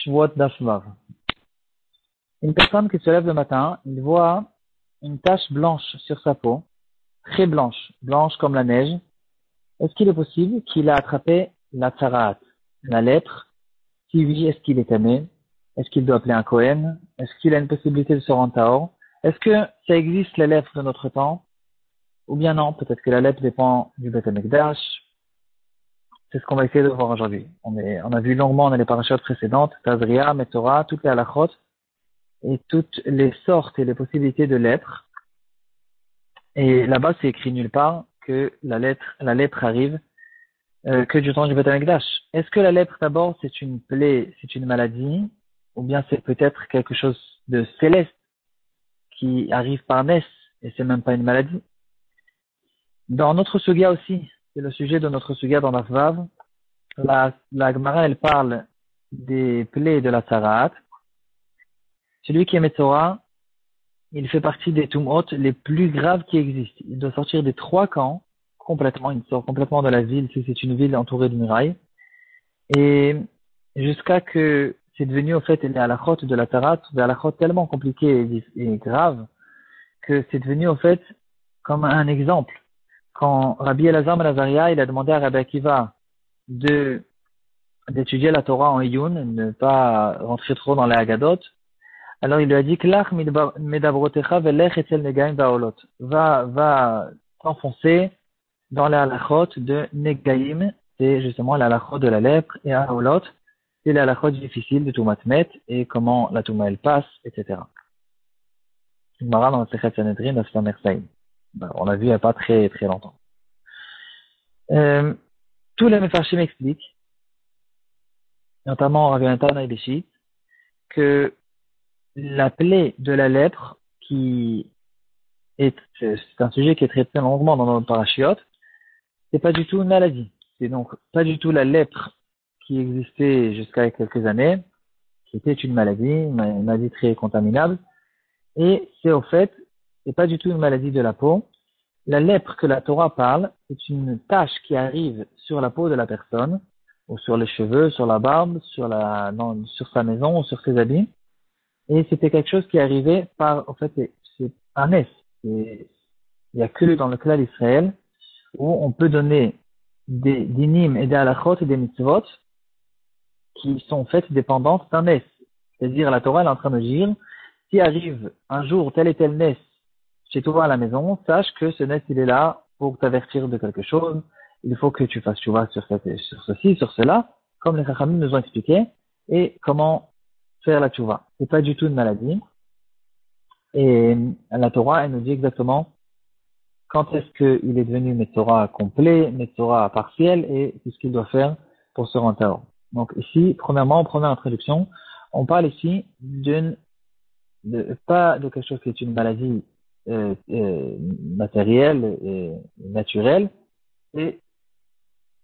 Shvuot Daf Vav. Une personne qui se lève le matin, il voit une tache blanche sur sa peau, très blanche, blanche comme la neige. Est-ce qu'il est possible qu'il a attrapé la tsaraat, la lèpre? Si oui, est-ce qu'il est tamé? Est-ce qu'il doit appeler un Kohen? Est-ce qu'il a une possibilité de se rendre tahor? Est-ce que ça existe la lèpre de notre temps? Ou bien non, peut-être que la lèpre dépend du Beth Amikdash. C'est ce qu'on va essayer de voir aujourd'hui. On a vu longuement dans les parachutes précédentes, Tazria, Metzora, toutes les halachot, et toutes les sortes et les possibilités de lèpre. Et là-bas, c'est écrit nulle part que la lèpre arrive que du temps du Beth Amikdash. Est-ce que la lèpre, d'abord, c'est une plaie, c'est une maladie, ou bien c'est peut-être quelque chose de céleste qui arrive par naissance, et c'est même pas une maladie? Dans notre sugia aussi, c'est le sujet de notre sugia dans Daf Vav, la Gemara, elle parle des plaies de la tsaraat. Celui qui est Metzora, il fait partie des tumot les plus graves qui existent. Il doit sortir des 3 camps complètement, il sort complètement de la ville si c'est une ville entourée de murailles. Et jusqu'à que c'est devenu au fait les halachot de la tsaraat, des halachot tellement compliqués et graves que c'est devenu au fait comme un exemple. Quand Rabbi Elazar ben Azaria, il a demandé à Rabbi Akiva d'étudier la Torah en Iyun, ne pas rentrer trop dans les Hagadot, alors il lui a dit Klach medavrotecha velech etzel negaim vaolot. Va t'enfoncer dans les halachot de Negaim, c'est justement les halachot de la lèpre, et Aolot, c'est les halachot difficiles de Tumat Met, et comment la Touma elle passe, etc. Gemara dans le Sechet Sanhedrin, dans le Mersaïm. On l'a vu il n'y a pas très très longtemps. Tous les Mefarshim expliquent, notamment Rabbi Natan et Béchit, que la plaie de la lèpre, c'est un sujet qui est traité longuement dans notre parachiote, c'est pas du tout une maladie. C'est donc pas du tout la lèpre qui existait jusqu'à quelques années, qui était une maladie très contaminable, et c'est au fait, c'est pas du tout une maladie de la peau. La lèpre que la Torah parle, c'est une tache qui arrive sur la peau de la personne, ou sur les cheveux, sur la barbe, sur sa maison, ou sur ses habits. Et c'était quelque chose qui arrivait au fait, c'est un S. Il y a que dans le clan d'Israël où on peut donner des dinim et des halachot et des mitzvot qui sont faites dépendantes d'un S. C'est-à-dire, la Torah, elle est en train de dire, si arrive un jour tel et tel Nes chez toi à la maison, sache que ce Nes, il est là pour t'avertir de quelque chose. Il faut que tu fasses tchouva sur ceci, sur cela, comme les Chachamim nous ont expliqué, et comment faire la tchouva. C'est pas du tout une maladie. Et la Torah, elle nous dit exactement quand est-ce qu'il est devenu Metzora complet, Metzora partiel, et tout ce qu'il doit faire pour se rendre tahor. Donc ici, premièrement, en première introduction, on parle ici pas de quelque chose qui est une maladie matérielle et naturelle, et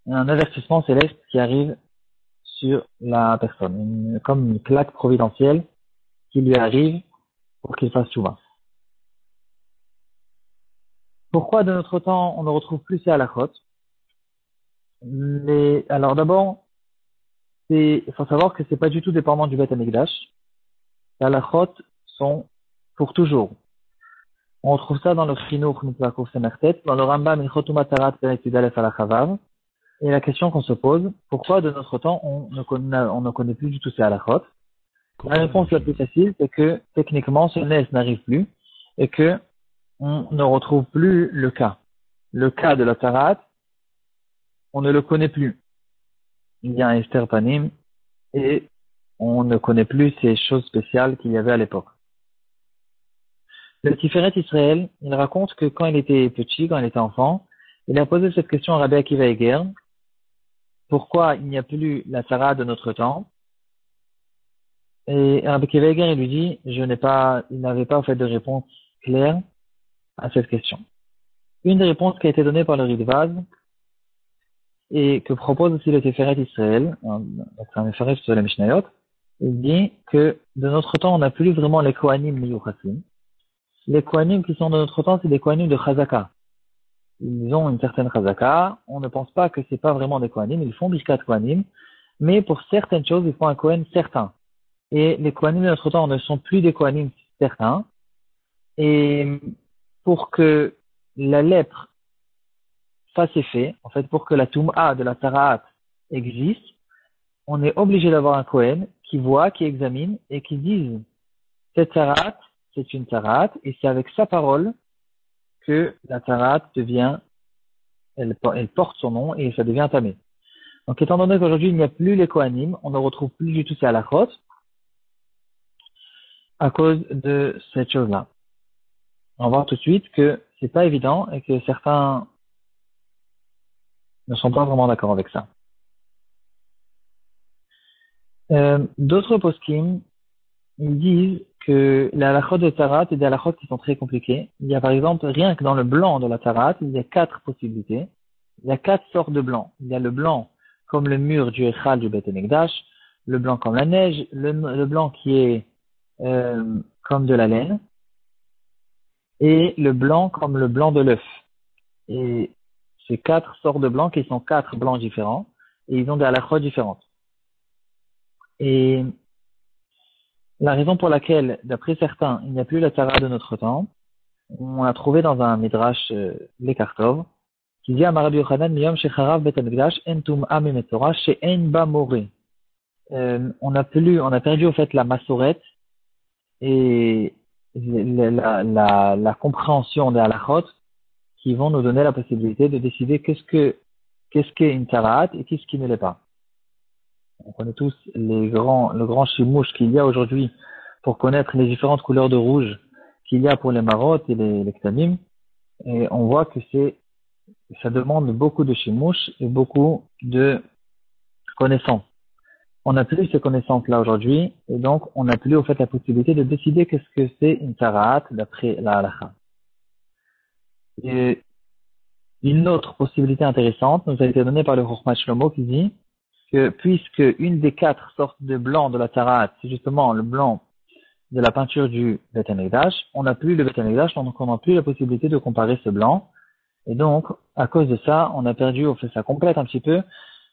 un avertissement céleste qui arrive sur la personne, comme une claque providentielle qui lui arrive pour qu'il fasse tchouva. Pourquoi de notre temps on ne retrouve plus ces halachot? Alors d'abord, il faut savoir que c'est pas du tout dépendant du Beth Amikdash. Les halachot sont pour toujours. On retrouve ça dans le Chinuch Mitzvah Semertet, dans le Rambam Ilchot Umatarat Perek Yudalef Alachavav. Et la question qu'on se pose, pourquoi de notre temps on ne connaît plus du tout ces halachot? La réponse la plus facile, c'est que techniquement ce nes n'arrive plus et que on ne retrouve plus le cas. Le cas de la tarat, on ne le connaît plus. Il y a un Esther Panim et on ne connaît plus ces choses spéciales qu'il y avait à l'époque. Le Tiferet Israël, il raconte que quand il était petit, quand il était enfant, il a posé cette question à Rabbi Akiva Eger. Pourquoi il n'y a plus la Sarah de notre temps? Et Rabbi Akiva Eger, il lui dit, il n'avait pas fait de réponse claire à cette question. Une des réponses qui a été donnée par le Ridvaz, et que propose aussi le Tiferet Israël, c'est un Mefarech sur les Mishnayot, il dit que de notre temps, on n'a plus vraiment les Kohanim Miyuchasim. Les Kohanim qui sont de notre temps, c'est des Kohanim de Chazaka. Ils ont une certaine Chazaka. On ne pense pas que c'est pas vraiment des Kohanim. Ils font Birkat Kohanim. Mais pour certaines choses, ils font un Kohen certain. et les Kohanim de notre temps ne sont plus des Kohanim certains. Et pour que la lèpre fasse effet, en fait, pour que la Toum'a de la Taraat existe, on est obligé d'avoir un Kohen qui voit, qui examine et qui dise cette Taraat, c'est une Taraat, et c'est avec sa parole que la Taraat devient, elle porte son nom et ça devient tamé. Donc, étant donné qu'aujourd'hui il n'y a plus les Kohanim, on ne retrouve plus du tout ces halachot à cause de cette chose-là. On va voir tout de suite que c'est pas évident et que certains ne sont pas vraiment d'accord avec ça. D'autres poskim, ils disent que les halachot de Tarat est des halachot qui sont très compliqués. Il y a par exemple, rien que dans le blanc de la Tarat, il y a 4 possibilités. Il y a 4 sortes de blanc. Il y a le blanc comme le mur du Echal du Beth Amikdash, le blanc comme la neige, le blanc qui est comme de la laine, et le blanc comme le blanc de l'œuf. Et ces 4 sortes de blancs qui sont 4 blancs différents, et ils ont des halachot différentes. Et la raison pour laquelle, d'après certains, il n'y a plus la Tara de notre temps, on a trouvé dans un midrash l'Ekartov, qui dit à Rabbi Yochanan miyom shecharav bet hamikdash en tum'a mimetzora she'en ba moré. On a perdu au fait la massorette et la compréhension des halachot qui vont nous donner la possibilité de décider qu'est-ce qu'est une taraat et qu'est-ce qui ne l'est pas. On connaît tous le grand chimouche qu'il y a aujourd'hui pour connaître les différentes couleurs de rouge qu'il y a pour les marottes et les ktamim. Et on voit que ça demande beaucoup de chimouche et beaucoup de connaissances. On n'a plus ces connaissances-là aujourd'hui, et donc on n'a plus au fait la possibilité de décider qu'est-ce que c'est une taraat d'après la halakha. Et une autre possibilité intéressante nous a été donnée par le Chochmat Shlomo qui dit que puisque une des 4 sortes de blanc de la taraat, c'est justement le blanc de la peinture du Beth Amikdash, on n'a plus le Beth Amikdash, donc on n'a plus la possibilité de comparer ce blanc. Et donc, à cause de ça, on a perdu, au fait, ça complète un petit peu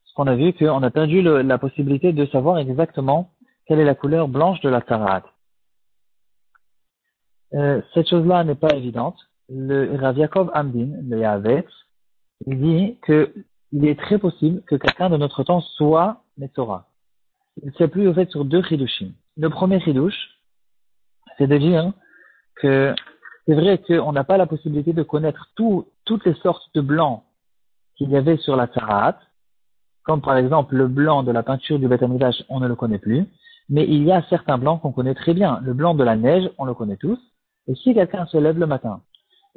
ce qu'on a vu, qu'on a perdu la possibilité de savoir exactement quelle est la couleur blanche de la taraat. Cette chose-là n'est pas évidente. Le Rav Yaakov Amdin, le Yahavetz, il dit que il est très possible que quelqu'un de notre temps soit Metzora. Il s'appuie au fait sur 2 chidushim. Le premier chidush, c'est de dire que c'est vrai qu'on n'a pas la possibilité de connaître toutes les sortes de blancs qu'il y avait sur la taraat, comme par exemple le blanc de la peinture du Beth Amikdash, on ne le connaît plus, mais il y a certains blancs qu'on connaît très bien. Le blanc de la neige, on le connaît tous. Et si quelqu'un se lève le matin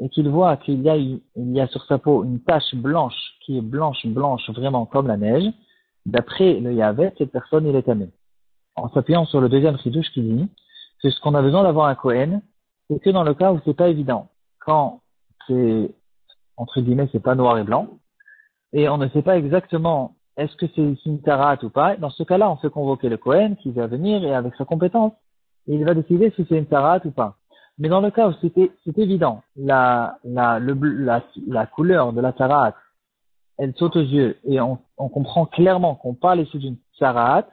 et qu'il voit qu'il y a sur sa peau une tache blanche qui est blanche vraiment comme la neige, d'après le Yahavet, cette personne il est tamé. En s'appuyant sur le deuxième chidouche qui dit que ce qu'on a besoin d'avoir un Kohen, c'est que dans le cas où c'est pas évident, quand c'est entre guillemets c'est pas noir et blanc, et on ne sait pas exactement est-ce que c'est une taraat ou pas, dans ce cas-là on fait convoquer le Kohen qui va venir et avec sa compétence, et il va décider si c'est une taraat ou pas. Mais dans le cas où c'est évident, la couleur de la taraat, elle saute aux yeux et on comprend clairement qu'on parle ici d'une taraat,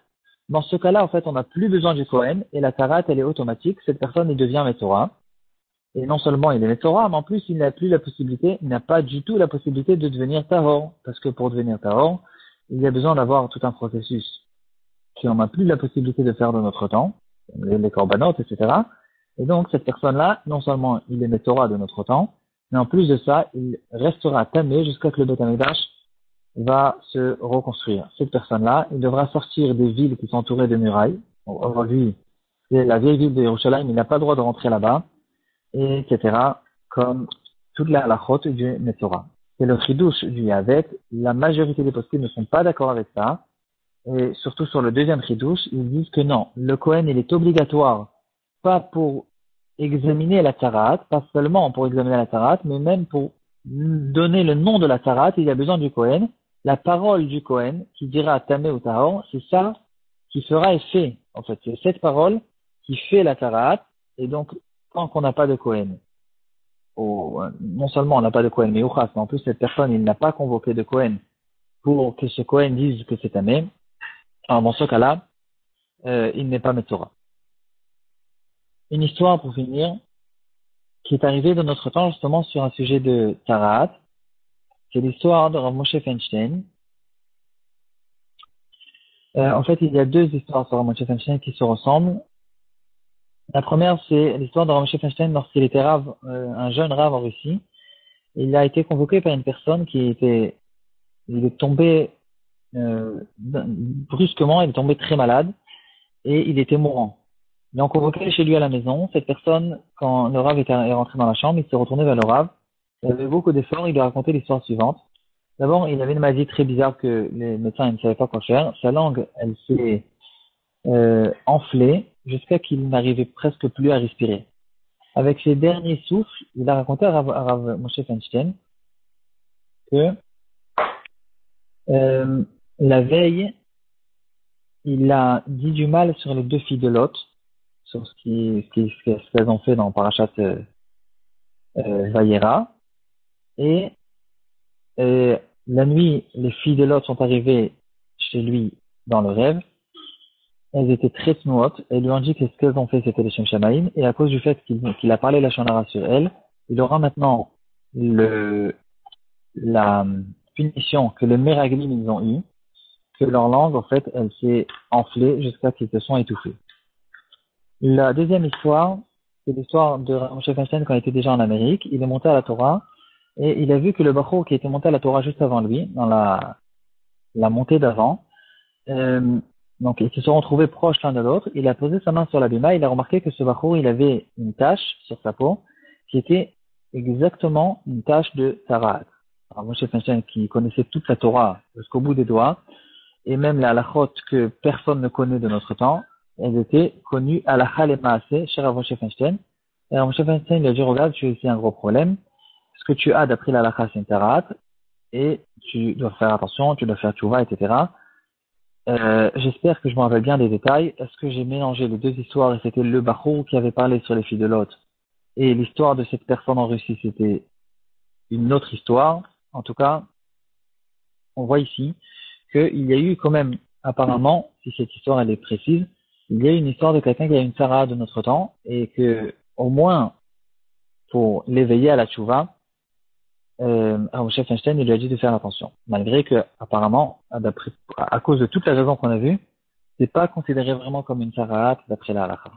dans ce cas-là, en fait, on n'a plus besoin du Kohen et la taraat, elle est automatique. Cette personne, il devient Metzora. Et non seulement il est Metzora, mais en plus, il n'a pas du tout la possibilité de devenir Tahor. Parce que pour devenir Tahor, il y a besoin d'avoir tout un processus qu'on n'a plus la possibilité de faire de notre temps, les corbanotes, etc. Et donc, cette personne-là, non seulement il est Metzora de notre temps, mais en plus de ça, il restera tamé jusqu'à ce que le Beth Amikdash va se reconstruire. Cette personne-là, il devra sortir des villes qui sont entourées de murailles. Aujourd'hui, c'est la vieille ville de Yerushalayim, il n'a pas le droit de rentrer là-bas, etc. Comme toute la halachot du Metzora. C'est le chidouche du Yahavet. La majorité des postés ne sont pas d'accord avec ça. Et surtout sur le deuxième chidouche, ils disent que non, le Kohen, il est obligatoire, pas pour examiner la taraat, pas seulement pour examiner la taraat, mais même pour donner le nom de la taraat, il y a besoin du Kohen. La parole du Kohen, qui dira Tamé ou Tahor, c'est ça qui fera effet. En fait, c'est cette parole qui fait la taraat, et donc, tant qu'on n'a pas de Kohen, non seulement on n'a pas de Kohen, mais en plus cette personne, il n'a pas convoqué de Kohen pour que ce Kohen dise que c'est Tamé, alors dans ce cas-là, il n'est pas Metzora. une histoire pour finir qui est arrivée dans notre temps justement sur un sujet de Taraat. C'est l'histoire de Rav Moshe Feinstein. En fait, il y a deux histoires sur Rav Moshe Feinstein qui se ressemblent. La première, c'est l'histoire de Rav Moshe Feinstein lorsqu'il était rave, un jeune rave en Russie. Il a été convoqué par une personne il est tombé brusquement, il est tombé très malade et il était mourant. Ils l'ont convoqué chez lui à la maison. Cette personne, quand le Rav est rentré dans la chambre, il s'est retourné vers le Rav. Il avait beaucoup d'efforts, il lui a raconté l'histoire suivante. D'abord, il avait une maladie très bizarre que les médecins ne savaient pas quoi faire. Sa langue, elle s'est enflée jusqu'à qu'il n'arrivait presque plus à respirer. Avec ses derniers souffles, il a raconté à Rav Moshe Feinstein que la veille, il a dit du mal sur les deux filles de Lot, sur ce qu'elles ont fait dans Parashat Vayera. Et la nuit, les filles de Lot sont arrivées chez lui dans le rêve. Elles étaient très snouotes. Elles lui ont dit que ce qu'elles ont fait, c'était les Shem Shamaïm. Et à cause du fait qu'il a parlé la Shonara sur elles, il aura maintenant la punition que les Meraglim ils ont eue, que leur langue, en fait, elle s'est enflée jusqu'à ce qu'ils se sont étouffés. La deuxième histoire, c'est l'histoire de Moshe Feinstein quand il était déjà en Amérique. Il est monté à la Torah et il a vu que le Bachor qui était monté à la Torah juste avant lui, dans la montée d'avant, donc ils se sont retrouvés proches l'un de l'autre. Il a posé sa main sur la bima, il a remarqué que ce Bachor, il avait une tache sur sa peau qui était exactement une tache de Taraat. Alors Moshe Feinstein qui connaissait toute la Torah jusqu'au bout des doigts, et même la halachot que personne ne connaît de notre temps, elles étaient connues halakha le maaseh chez Rav Moshe Feinstein. Et Rav Moshe Feinstein lui a dit, regarde, tu as ici un gros problème. Ce que tu as d'après la halakha, c'est une taraat, et tu dois faire attention, tu dois faire tchouva, etc. J'espère que je me rappelle bien des détails. Est-ce que j'ai mélangé les deux histoires et c'était le Bachou qui avait parlé sur les filles de Lot et l'histoire de cette personne en Russie, c'était une autre histoire. En tout cas, on voit ici qu'il y a eu quand même, apparemment, si cette histoire elle est précise, il y a eu une histoire de quelqu'un qui a une Sarah de notre temps et que, au moins, pour l'éveiller à la tchouva, Moshe Feinstein, il lui a dit de faire attention. Malgré que, apparemment, à cause de toutes les raisons qu'on a vues, c'est pas considéré vraiment comme une Sarah d'après la halakha.